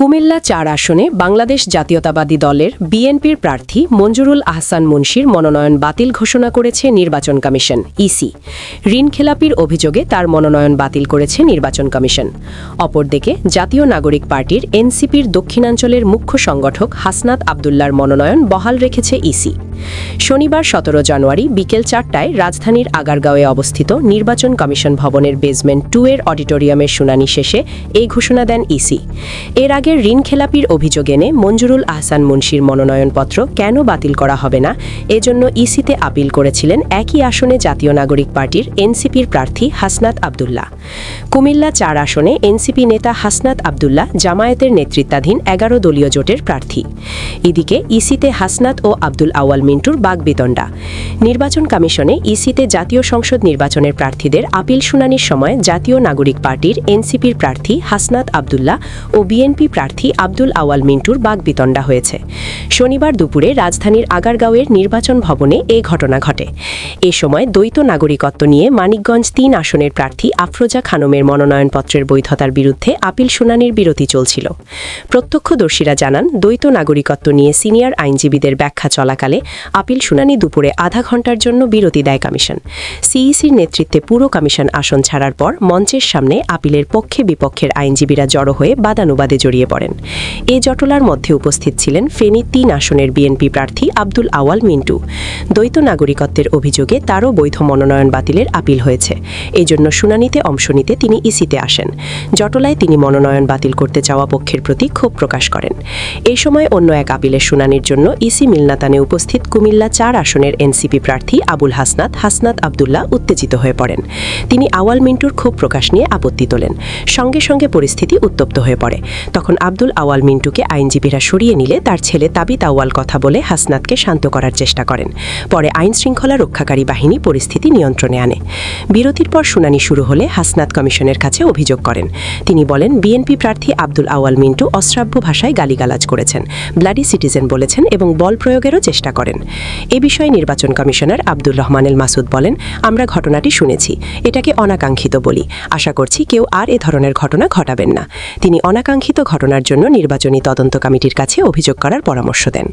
কুমিল্লা ৪ আসনে বাংলাদেশ জাতীয়তাবাদী দলের বিএনপির প্রার্থী মঞ্জুরুল আহসান মুন্সির মনোনয়ন বাতিল ঘোষণা করেছে নির্বাচন কমিশন ইসি। ঋণ খেলাপির অভিযোগে তার মনোনয়ন বাতিল করেছে নির্বাচন কমিশন। অপরদিকে জাতীয় নাগরিক পার্টির এনসিপির দক্ষিণাঞ্চলের মুখ্য সংগঠক হাসনাত আবদুল্লার মনোনয়ন বহাল রেখেছে ইসি। শনিবার ১৭ জানুয়ারি বিকেল ৪টায় রাজধানীর আগারগাঁওয়ে অবস্থিত নির্বাচন কমিশন ভবনের বেসমেন্ট 2 এর অডিটোরিয়ামের শুনানি শেষে এই ঘোষণা দেন ইসি। এর আগে ঋণ খেলাপির অভিযোগ এনে মঞ্জুরুল আহসান মুন্সির মনোনয়নপত্র কেন বাতিল করা হবে না এজন্য ইসিতে আপিল করেছিলেন একই আসনে জাতীয় নাগরিক পার্টির এনসিপির প্রার্থী হাসনাত আবদুল্লাহ। কুমিল্লা ৪ আসনে এনসিপি নেতা হাসনাত আবদুল্লাহ জামায়াতের নেতৃত্বাধীন ১১ দলীয় জোটের প্রার্থী। এদিকে ইসিতে হাসনাত ও আব্দুল আওয়াল মিন্টুর বাগবিতণ্ডা। নির্বাচন কমিশনে ইসিতে জাতীয় সংসদ নির্বাচনের প্রার্থীদের আপিল শুনানির সময় জাতীয় নাগরিক পার্টির এনসিপির প্রার্থী হাসনাত আবদুল্লাহ ও বিএনপি প্রার্থী আব্দুল আওয়াল মিন্টুর বাগবিতণ্ডা হয়েছে। শনিবার দুপুরে রাজধানীর আগারগাঁওয়ের নির্বাচন ভবনে এ ঘটনা ঘটে। এ সময় দ্বৈত নাগরিকত্ব নিয়ে মানিকগঞ্জ ৩ আসনের প্রার্থী আফরোজা খানমের মনোনয়নপত্রের বৈধতার বিরুদ্ধে আপিল শুনানির বিরতি চলছিল। প্রত্যক্ষদর্শীরা জানান, দ্বৈত নাগরিকত্ব নিয়ে সিনিয়র আইনজীবীদের ব্যাখ্যা চলাকালে আপিল শুনানি দুপুরে আধা ঘণ্টার জন্য বিরতি দেয় কমিশন। সিইসির নেতৃত্বে পুরো কমিশন আসন ছাড়ার পর মঞ্চের সামনে আপিলের পক্ষে বিপক্ষের আইনজীবীরা জড়ো হয়ে বাদানুবাদে জড়িয়ে পড়েন। এ জটলার মধ্যে উপস্থিত ছিলেন ফেনী ৩ আসনের বিএনপি প্রার্থী আব্দুল আওয়াল মিন্টু। দ্বৈত নাগরিকত্বের অভিযোগে তারও বৈধ মনোনয়ন বাতিলের আপিল হয়েছে। এজন্য শুনানিতে অংশ নিতে তিনি ইসিতে আসেন। জটলায় তিনি মনোনয়ন বাতিল করতে চাওয়া পক্ষের প্রতি ক্ষোভ প্রকাশ করেন। এই সময় অন্য এক আপিলের শুনানির জন্য ইসি মিলনাতানে উপস্থিত কুমিল্লা ৪ আসনের এনসিপি প্রার্থী আবুল হাসনাত আবদুল্লাহ উত্তেজিত হয়ে পড়েন। তিনি আওয়াল মিন্টুর ক্ষোভ প্রকাশ নিয়ে আপত্তি তোলেন। সঙ্গে সঙ্গে পরিস্থিতি উত্তপ্ত হয়ে পড়ে। তখন আব্দুল আওয়াল মিন্টুকে আইনজীবীরা সরিয়ে নিলে তার ছেলে তাবিত আউয়াল কথা বলে হাসনাতকে শান্ত করার চেষ্টা করেন। পরে আইন শৃঙ্খলা রক্ষাকারী বাহিনী পরিস্থিতি নিয়ন্ত্রণে আনে। বিরতির পর শুনানি শুরু হলে হাসনাত কমিশনের কাছে অভিযোগ করেন। তিনি বলেন, বিএনপি প্রার্থী আব্দুল আওয়াল মিন্টু অশ্রাব্য ভাষায় গালিগালাজ করেছেন, ব্লাডি সিটিজেন বলেছেন এবং বল প্রয়োগেরও চেষ্টা করেন। এ বিষয়ে নির্বাচন কমিশনার আব্দুর রহমান এল মাসুদ বলেন, আমরা ঘটনাটি শুনেছি, এটাকে অনাকাঙ্ক্ষিত বলি। আশা করছি কেউ আর এ ধরনের ঘটনা ঘটাবেন না। তিনি অনাকাঙ্ক্ষিত ঘটনার জন্য নির্বাচনী তদন্ত কমিটির কাছে অভিযোগ করার পরামর্শ দেন।